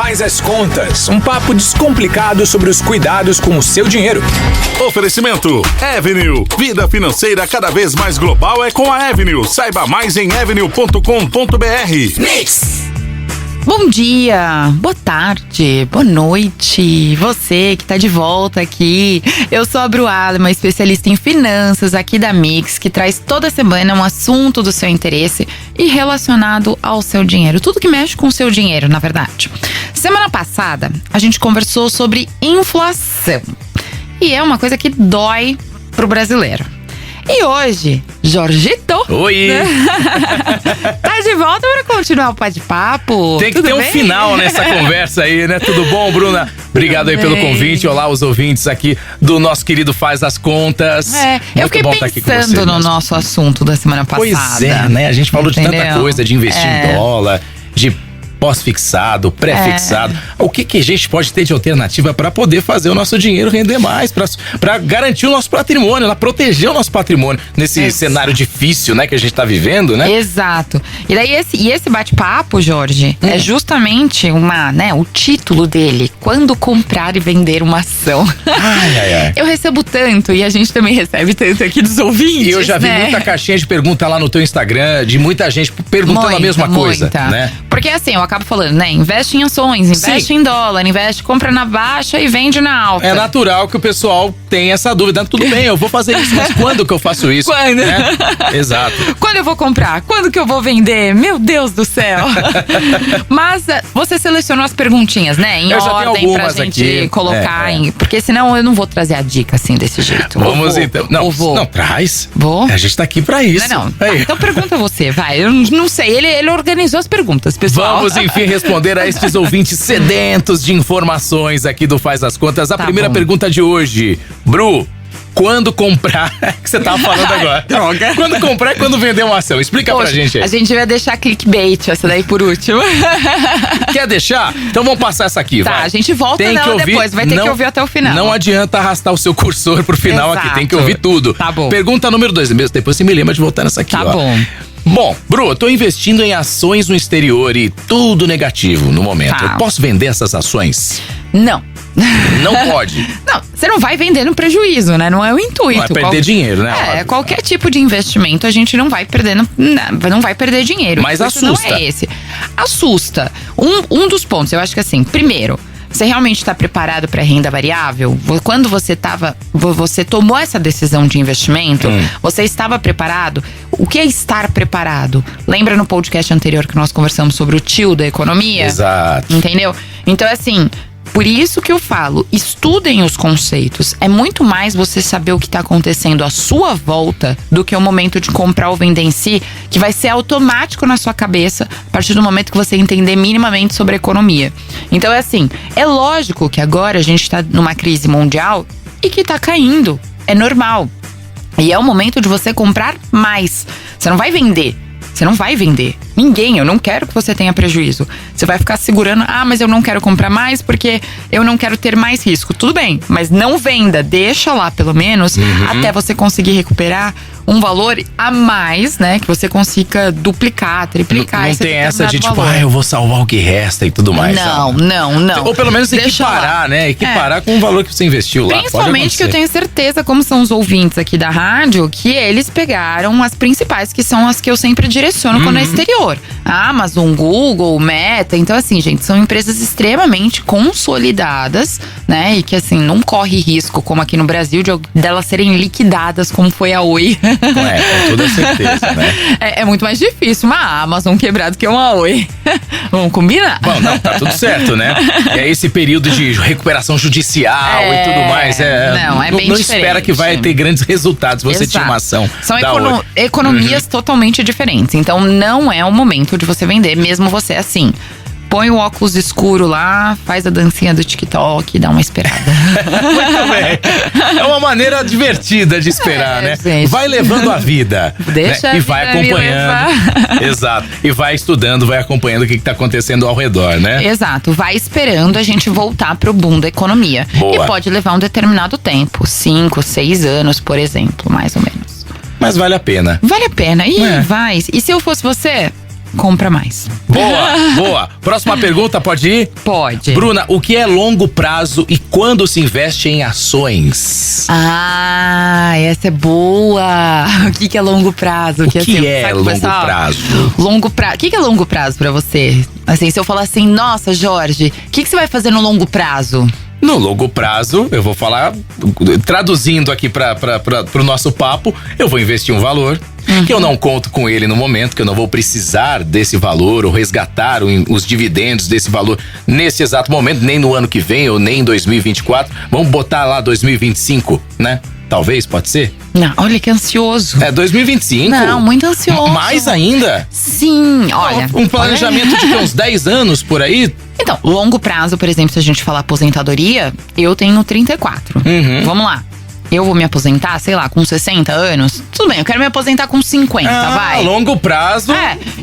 Faz as Contas, um papo descomplicado sobre os cuidados com o seu dinheiro. Oferecimento Avenue. Vida financeira cada vez mais global é com a Avenue. Saiba mais em avenue.com.br. Mix! Bom dia, boa tarde, boa noite, você que tá de volta aqui. Eu sou a Bru Alema, especialista em finanças aqui da Mix, que traz toda semana um assunto do seu interesse e relacionado ao seu dinheiro. Tudo que mexe com o seu dinheiro, na verdade. Semana passada, a gente conversou sobre inflação. E é uma coisa que dói pro brasileiro. E hoje, Jorgito. Oi! Tá de volta para continuar o bate-papo. Tem que ter um final nessa conversa aí, né? Tudo bom, Bruna? Obrigado aí pelo convite. Olá, os ouvintes aqui do nosso querido Faz as Contas. Eu fiquei pensando no nosso assunto da semana passada. Pois é, né? A gente falou de tanta coisa, de investir em dólar, de pós-fixado, pré-fixado. O que a gente pode ter de alternativa para poder fazer o nosso dinheiro render mais, para garantir o nosso patrimônio, para proteger o nosso patrimônio nesse cenário difícil, né, que a gente tá vivendo, né? Exato. E daí esse bate-papo, Jorge, é justamente o título dele, Quando Comprar e Vender uma Ação. Ai. Eu recebo tanto e a gente também recebe tanto aqui dos ouvintes, E eu já vi muita caixinha de pergunta lá no teu Instagram, de muita gente perguntando a mesma coisa, né? Porque assim, eu acabo falando, né? Investe em ações, investe em dólar, compra na baixa e vende na alta. É natural que o pessoal tenha essa dúvida. Tudo bem, eu vou fazer isso, mas quando que eu faço isso? Quando? Né? Exato. Quando eu vou comprar? Quando que eu vou vender? Meu Deus do céu. Mas você selecionou as perguntinhas, né? Em ordem pra gente aqui colocar porque senão eu não vou trazer a dica assim desse jeito. Vamos então. Não, traz. Vou? A gente tá aqui pra isso. Não. Então pergunta você, vai. Eu não sei, ele organizou as perguntas, pessoal. Vamos, enfim, responder a estes ouvintes sedentos de informações aqui do Faz as Contas. A primeira pergunta de hoje. Bru, quando comprar... que você tava falando agora. Droga. Quando comprar e quando vender uma ação? Explica pra gente aí. A gente vai deixar clickbait, essa daí por último. Quer deixar? Então vamos passar essa aqui, vai. A gente volta nela depois, vai ter que ouvir até o final. Não adianta arrastar o seu cursor pro final aqui, tem que ouvir tudo. Tá bom. Pergunta número 2, mesmo depois você me lembra de voltar nessa aqui, Tá bom. Bom, Bru, eu tô investindo em ações no exterior e tudo negativo no momento. Tá. Eu posso vender essas ações? Não. Não pode. Não, você não vai vender no prejuízo, né? Não é o intuito. Não é perder dinheiro, né? Óbvio. Qualquer tipo de investimento a gente não vai perder, não vai perder dinheiro. Mas assusta. Não é esse. Assusta. Um dos pontos, eu acho que assim, primeiro, você realmente está preparado para renda variável? Quando você tomou essa decisão de investimento, você estava preparado? O que é estar preparado? Lembra no podcast anterior que nós conversamos sobre o tio da economia? Exato. Entendeu? Então, assim, por isso que eu falo, estudem os conceitos. É muito mais você saber o que está acontecendo à sua volta do que o momento de comprar ou vender em si, que vai ser automático na sua cabeça a partir do momento que você entender minimamente sobre a economia. Então é assim, é lógico que agora a gente está numa crise mundial e que está caindo. É normal. E é o momento de você comprar mais. Você não vai vender. Você não vai vender. Ninguém, eu não quero que você tenha prejuízo. Você vai ficar segurando, mas eu não quero comprar mais porque eu não quero ter mais risco. Tudo bem, mas não venda. Deixa lá, pelo menos, até você conseguir recuperar um valor a mais, né? Que você consiga duplicar, triplicar. Não tem essa de tipo, eu vou salvar o que resta e tudo mais. Não. Ou pelo menos equiparar, né? Equiparar com o valor que você investiu lá. Principalmente que eu tenho certeza, como são os ouvintes aqui da rádio, que eles pegaram as principais, que são as que eu sempre direciono quando é exterior. Amazon, Google, Meta. Então, assim, gente, são empresas extremamente consolidadas, né? E que, assim, não corre risco, como aqui no Brasil, delas serem liquidadas, como foi a Oi. Com toda certeza, né? É muito mais difícil uma Amazon quebrada que uma Oi. Vamos combinar? Bom, não, tá tudo certo, né? É esse período de recuperação judicial e tudo mais. Não não espera que vai ter grandes resultados. Você tinha uma ação. São economias totalmente diferentes. Então, não é o momento de você vender, mesmo você assim. Põe o óculos escuro lá, faz a dancinha do TikTok e dá uma esperada. Muito bem. É uma maneira divertida de esperar, né? Gente. Vai levando a vida. Deixa né? E vai acompanhando. Exato. E vai estudando, vai acompanhando o que tá acontecendo ao redor, né? Exato. Vai esperando a gente voltar pro boom da economia. Boa. E pode levar um determinado tempo. 5, 6 anos, por exemplo, mais ou menos. Mas vale a pena. Vale a pena. Vai. E se eu fosse você? compra mais. Boa. Próxima pergunta, pode ir? Pode. Bruna, o que é longo prazo e quando se investe em ações? Essa é boa. O que é longo prazo? O que é longo prazo? Longo prazo. O que é longo prazo pra você? Assim, se eu falar assim, nossa, Jorge, o que você vai fazer no longo prazo? No longo prazo, eu vou falar, traduzindo aqui pro nosso papo, eu vou investir um valor que eu não conto com ele no momento, que eu não vou precisar desse valor ou resgatar os dividendos desse valor nesse exato momento, nem no ano que vem ou nem em 2024. Vamos botar lá 2025, né? Talvez, pode ser? Não, olha que ansioso. 2025? Não, muito ansioso. Mais ainda? Sim, olha. Um planejamento de uns 10 anos por aí? Então, longo prazo, por exemplo, se a gente falar aposentadoria, eu tenho 34. Vamos lá. Eu vou me aposentar, sei lá, com 60 anos. Tudo bem, eu quero me aposentar com 50, vai. Longo prazo.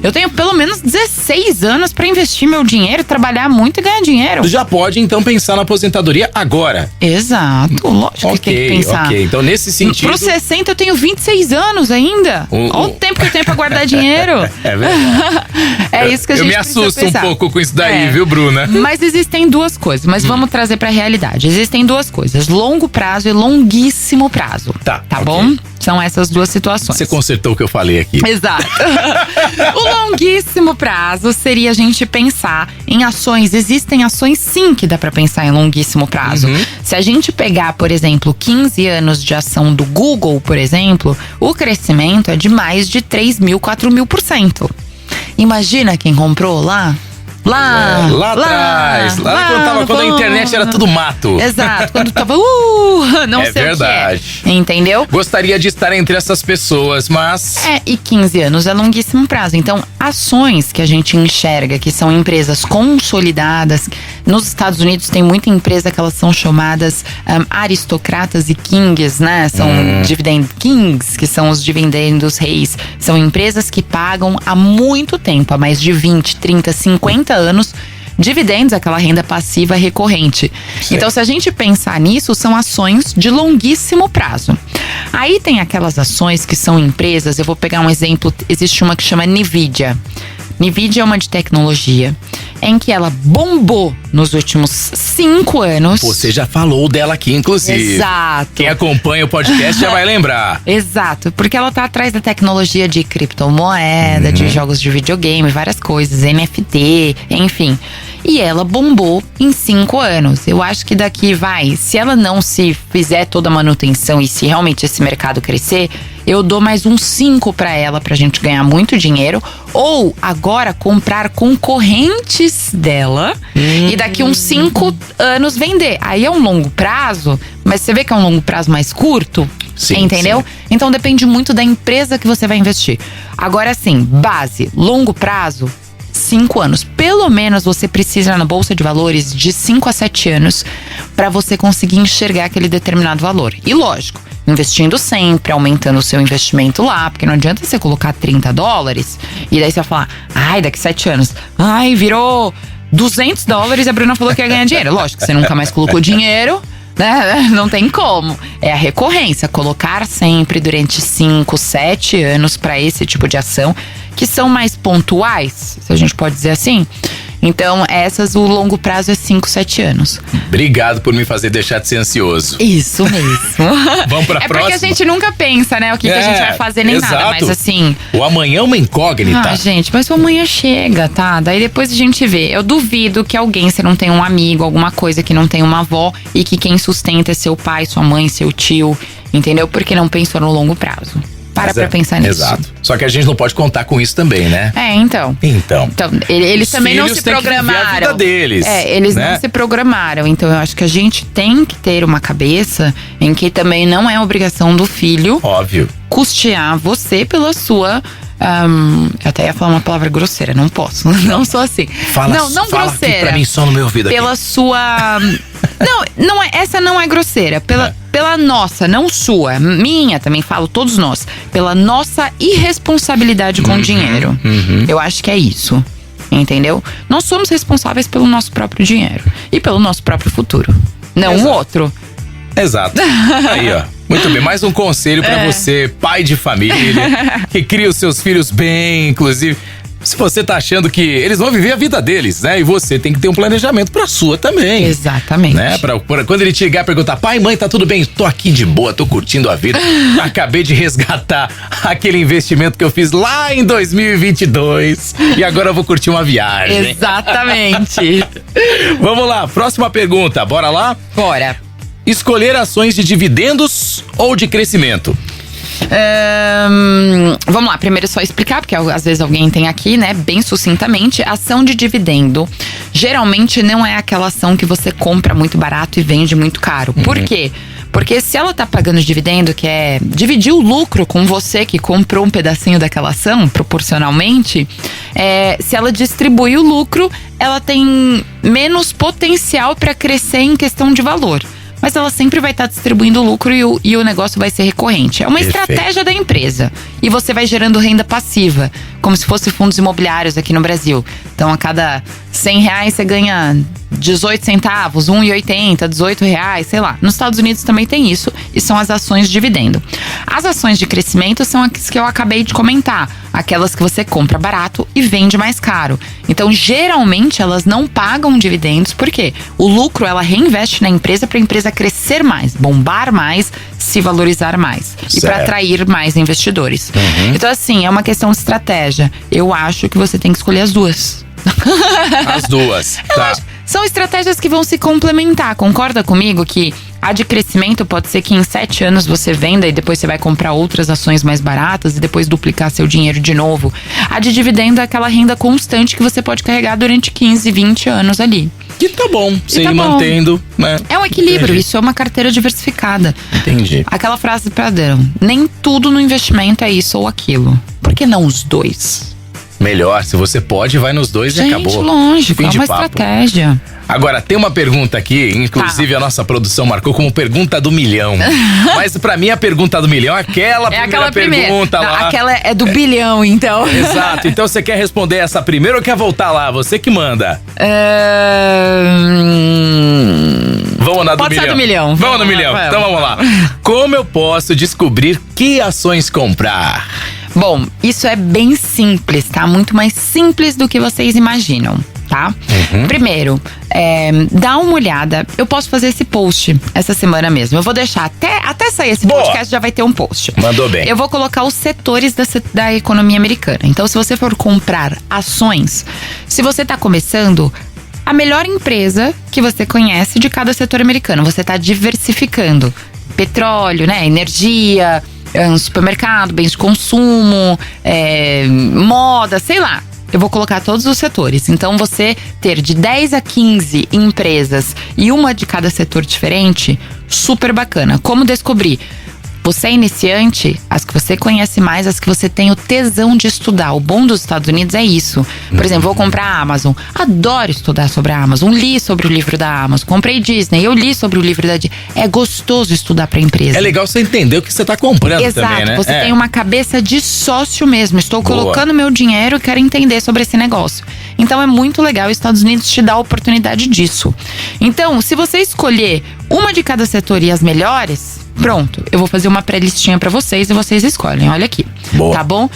Eu tenho pelo menos 16 anos pra investir meu dinheiro, trabalhar muito e ganhar dinheiro. Tu já pode, então, pensar na aposentadoria agora. Exato, lógico que tem que pensar. Ok, então nesse sentido… Pro 60 eu tenho 26 anos ainda. Olha o tempo que eu tenho pra guardar dinheiro. É verdade. É isso que a gente precisa Eu me assusto pensar. um pouco com isso daí, viu, Bruna? Mas existem duas coisas, mas vamos trazer pra realidade. Existem duas coisas, longo prazo e longuíssimo prazo. Tá ok. Bom? São essas duas situações. Você consertou o que eu falei aqui. Exato. O longuíssimo prazo seria a gente pensar em ações. Existem ações sim que dá pra pensar em longuíssimo prazo. Se a gente pegar, por exemplo, 15 anos de ação do Google, por exemplo, o crescimento é de mais de 3.000, 4.000%. Imagina quem comprou lá atrás. Quando a internet era tudo mato. Exato, quando tava não sei verdade. o que é. Entendeu? Gostaria de estar entre essas pessoas, mas… E 15 anos é longuíssimo prazo. Então, ações que a gente enxerga que são empresas consolidadas. Nos Estados Unidos tem muita empresa que elas são chamadas aristocratas e kings, né? São dividend kings, que são os dividendos reis. São empresas que pagam há muito tempo, há mais de 20, 30, 50 anos, dividendos, aquela renda passiva recorrente. Certo. Então, se a gente pensar nisso, são ações de longuíssimo prazo. Aí tem aquelas ações que são empresas, eu vou pegar um exemplo, existe uma que chama NVIDIA. NVIDIA é uma de tecnologia, em que ela bombou nos últimos 5 anos. Você já falou dela aqui, inclusive. Exato. Quem acompanha o podcast já vai lembrar. Exato, porque ela tá atrás da tecnologia de criptomoeda, de jogos de videogame, várias coisas, NFT, enfim. E ela bombou em 5 anos. Eu acho que daqui se ela não se fizer toda a manutenção e se realmente esse mercado crescer, eu dou mais uns 5 pra ela, pra gente ganhar muito dinheiro. Ou agora comprar concorrentes dela e daqui uns 5 anos vender. Aí é um longo prazo, mas você vê que é um longo prazo mais curto? Sim, entendeu? Sim. Então depende muito da empresa que você vai investir. Agora sim, base, longo prazo, 5 anos. Pelo menos você precisa na Bolsa de Valores de 5 a 7 anos para você conseguir enxergar aquele determinado valor. E lógico, investindo sempre, aumentando o seu investimento lá, porque não adianta você colocar $30 e daí você vai falar, daqui 7 anos, virou $200 e a Bruna falou que ia ganhar dinheiro. Lógico, você nunca mais colocou dinheiro, né? Não tem como. É a recorrência, colocar sempre durante 5, 7 anos para esse tipo de ação, que são mais pontuais, se a gente pode dizer assim. Então, o longo prazo é 5, 7 anos. Obrigado por me fazer deixar de ser ansioso. Isso mesmo. Vamos pra próxima? Porque a gente nunca pensa, né, o que a gente vai fazer nem exato. nada. Mas assim… O amanhã é uma incógnita. Gente, mas o amanhã chega, tá? Daí depois a gente vê. Eu duvido que alguém, se não tem um amigo, alguma coisa que não tem uma avó e que quem sustenta é seu pai, sua mãe, seu tio, entendeu? Porque não pensou no longo prazo. Pra pensar nisso. Exato. Só que a gente não pode contar com isso também, né? Então, eles também não se programaram. A vida deles, eles não se programaram. Então, eu acho que a gente tem que ter uma cabeça em que também não é obrigação do filho… Óbvio. Custear você pela sua… eu até ia falar uma palavra grosseira, não posso. Não sou assim. Não fala grosseira. Aqui pra mim, só no meu ouvido aqui. Pela sua… não é, essa não é grosseira. Pela nossa, não sua. Minha também falo, todos nós. Pela nossa irresponsabilidade com o dinheiro. Eu acho que é isso. Entendeu? Nós somos responsáveis pelo nosso próprio dinheiro. E pelo nosso próprio futuro. Não o outro. Exato. Aí, ó. Muito bem, mais um conselho pra você, pai de família, que cria os seus filhos bem, inclusive. se você tá achando que eles vão viver a vida deles, né? E você tem que ter um planejamento pra sua também. Exatamente. Né? Pra quando ele te ligar e perguntar, pai, mãe, tá tudo bem? Tô aqui de boa, tô curtindo a vida. Acabei de resgatar aquele investimento que eu fiz lá em 2022 e agora eu vou curtir uma viagem. Exatamente. Vamos lá, próxima pergunta, bora lá? Bora. Escolher ações de dividendos ou de crescimento? Vamos lá, primeiro só explicar, porque às vezes alguém tem aqui, né, bem sucintamente. Ação de dividendo geralmente não é aquela ação que você compra muito barato e vende muito caro. Por quê? Porque se ela tá pagando dividendo, que é dividir o lucro com você que comprou um pedacinho daquela ação, proporcionalmente, se ela distribui o lucro, ela tem menos potencial para crescer em questão de valor. Mas ela sempre vai estar distribuindo o lucro e o negócio vai ser recorrente. É uma estratégia da empresa. E você vai gerando renda passiva, como se fosse fundos imobiliários aqui no Brasil. Então, a cada R$100 você ganha 18 centavos, R$1,80, R$18, sei lá. Nos Estados Unidos também tem isso, e são as ações de dividendo. As ações de crescimento são as que eu acabei de comentar. Aquelas que você compra barato e vende mais caro. Então, geralmente, elas não pagam dividendos, porque o lucro ela reinveste na empresa para a empresa crescer mais, bombar mais, se valorizar mais. E para atrair mais investidores. Então, assim, é uma questão de estratégia. Eu acho que você tem que escolher as duas. As duas, tá. São estratégias que vão se complementar. Concorda comigo que a de crescimento pode ser que em 7 anos você venda e depois você vai comprar outras ações mais baratas e depois duplicar seu dinheiro de novo. A de dividendo é aquela renda constante que você pode carregar durante 15, 20 anos ali. Que tá bom, você ir mantendo, né? É um equilíbrio, isso é uma carteira diversificada. Entendi. Aquela frase padrão, nem tudo no investimento é isso ou aquilo. Por que não os dois? Melhor, se você pode, vai nos dois e acabou. Lógico, é uma estratégia. Agora, tem uma pergunta aqui, inclusive a nossa produção marcou como pergunta do milhão. Mas pra mim a pergunta do milhão é aquela pergunta lá. Aquela é do bilhão, então. Exato, então você quer responder essa primeiro ou quer voltar lá? Você que manda. Vamos na do Pode milhão. ser do milhão. Vamos no milhão, então vamos lá. Como eu posso descobrir que ações comprar? Bom, isso é bem simples, tá? Muito mais simples do que vocês imaginam, tá? Primeiro, dá uma olhada. Eu posso fazer esse post essa semana mesmo. Eu vou deixar até sair esse podcast, já vai ter um post. Mandou bem. Eu vou colocar os setores da economia americana. Então, se você for comprar ações, se você tá começando, a melhor empresa que você conhece de cada setor americano. Você tá diversificando. Petróleo, né? Energia, supermercado, bens de consumo, moda, sei lá. Eu vou colocar todos os setores. Então, você ter de 10 a 15 empresas e uma de cada setor diferente, super bacana. Como descobrir? Você é iniciante, as que você conhece mais, as que você tem o tesão de estudar. O bom dos Estados Unidos é isso. Por exemplo, vou comprar a Amazon. Adoro estudar sobre a Amazon. Li sobre o livro da Amazon. Comprei Disney. Eu li sobre o livro da Disney. É gostoso estudar pra empresa. É legal você entender o que você tá comprando. Exato, também, né? Você tem uma cabeça de sócio mesmo. Estou colocando meu dinheiro e quero entender sobre esse negócio. Então é muito legal. Os Estados Unidos te dá a oportunidade disso. Então, se você escolher uma de cada setor e as melhores, pronto, eu vou fazer uma pré-listinha pra vocês e vocês escolhem, olha aqui. Boa. Tá bom?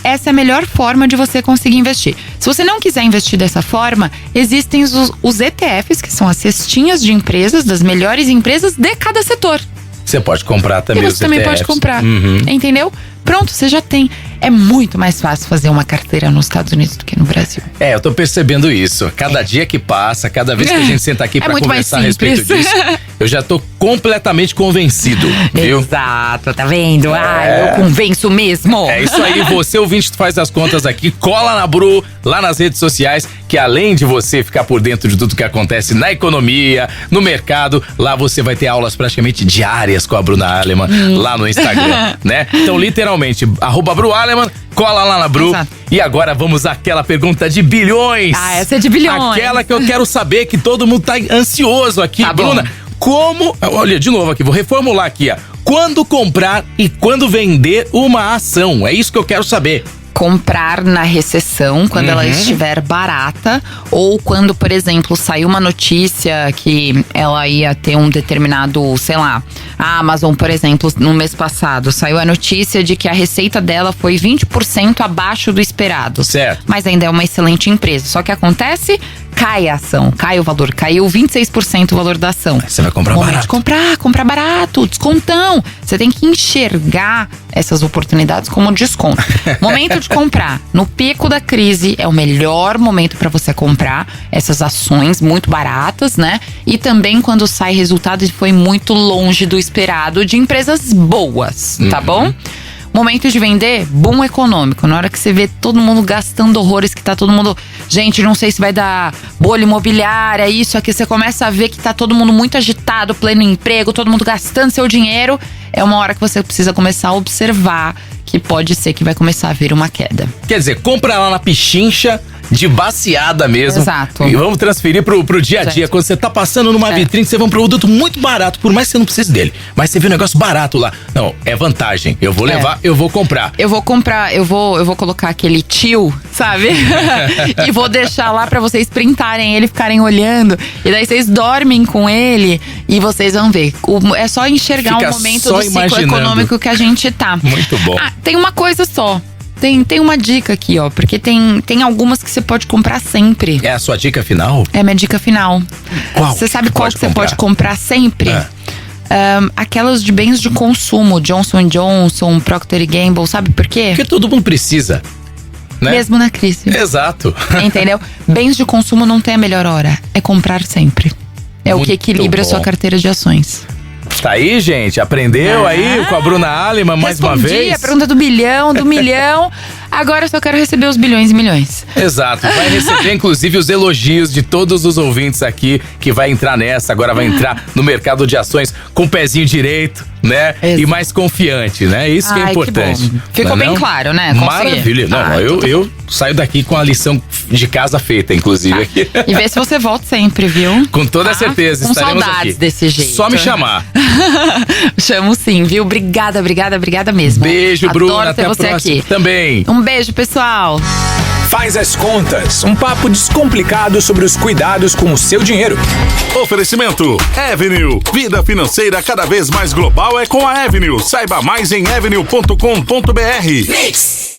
Essa é a melhor forma de você conseguir investir. Se você não quiser investir dessa forma, existem os ETFs, que são as cestinhas de empresas, das melhores empresas de cada setor. Você pode comprar também os ETFs. E você também pode comprar, entendeu? Pronto, você já tem. É muito mais fácil fazer uma carteira nos Estados Unidos do que no Brasil. Eu tô percebendo isso. Cada dia que passa, cada vez que a gente senta aqui pra conversar a respeito disso, eu já tô completamente convencido, viu? Exato, tá vendo? Eu convenço mesmo. É isso aí, você ouvinte faz as contas aqui, cola na Bru, lá nas redes sociais, que além de você ficar por dentro de tudo que acontece na economia, no mercado, lá você vai ter aulas praticamente diárias com a Bruna Aleman, lá no Instagram, né? Então, literalmente, @BruAleman, cola lá na Bru. Exato. E agora vamos àquela pergunta de bilhões. Essa é de bilhões. Aquela que eu quero saber, que todo mundo tá ansioso aqui. Tá Bruna, como... Olha, de novo aqui, vou reformular aqui, ó. Quando comprar e quando vender uma ação? É isso que eu quero saber. comprar na recessão, quando ela estiver barata, ou quando, por exemplo, saiu uma notícia que ela ia ter um determinado, sei lá, a Amazon, por exemplo, no mês passado, saiu a notícia de que a receita dela foi 20% abaixo do esperado. Certo. Mas ainda é uma excelente empresa. Só que acontece, cai a ação, cai o valor, caiu 26% o valor da ação. Você vai comprar Momento barato. de comprar barato, descontão. Você tem que enxergar essas oportunidades como desconto. Momento de comprar. No pico da crise é o melhor momento para você comprar essas ações muito baratas, né? E também quando sai resultado e foi muito longe do esperado de empresas boas, tá bom? Momento de vender, boom econômico. Na hora que você vê todo mundo gastando horrores, que tá todo mundo... Gente, não sei se vai dar bolha imobiliária, isso aqui. Você começa a ver que tá todo mundo muito agitado, pleno emprego, todo mundo gastando seu dinheiro. É uma hora que você precisa começar a observar que pode ser que vai começar a haver uma queda. Quer dizer, compra lá na pichincha, de baseada mesmo. Exato. E vamos transferir pro dia a dia. Quando você tá passando numa vitrine, você vê um produto muito barato, por mais que você não precise dele. Mas você vê um negócio barato lá. Não, é vantagem. Eu vou levar, eu vou comprar. Eu vou comprar, eu vou colocar aquele tio, sabe? E vou deixar lá pra vocês printarem ele, ficarem olhando. E daí vocês dormem com ele e vocês vão ver. É só enxergar Fica o momento só do ciclo imaginando. econômico que a gente tá. Muito bom. Ah, tem uma coisa só. Tem uma dica aqui, ó. Porque tem algumas que você pode comprar sempre. É a sua dica final? É a minha dica final. Qual? Você sabe qual que você comprar? pode comprar sempre? É. Aquelas de bens de consumo. Johnson & Johnson, Procter & Gamble. Sabe por quê? Porque todo mundo precisa, né? Mesmo na crise. Exato. Entendeu? Bens de consumo não tem a melhor hora. É comprar sempre. É o Muito que equilibra a sua bom. carteira de ações. Tá aí, gente? Aprendeu aí com a Bruna Alemann mais uma Respondi vez? a pergunta do milhão. Agora eu só quero receber os bilhões e milhões. Exato. Vai receber, inclusive, os elogios de todos os ouvintes aqui que vai entrar nessa. Agora vai entrar no mercado de ações com o pezinho direito, né? Exato. E mais confiante, né? Isso que é Ai, importante. que bom. Ficou Não é bem não? claro, né? Consegui. Maravilha. Não, eu saio daqui com a lição de casa feita, inclusive. Aqui. E vê se você volta sempre, viu? Com toda Tá? certeza, Com estaremos saudades aqui. desse jeito. Só me chamar. Chamo sim, viu? Obrigada mesmo. Beijo, Adoro Bruna. ter Até a você próxima. aqui. Também. Um beijo, pessoal. Faz as contas. Um papo descomplicado sobre os cuidados com o seu dinheiro. Oferecimento Avenue. Vida financeira cada vez mais global é com a Avenue. Saiba mais em avenue.com.br.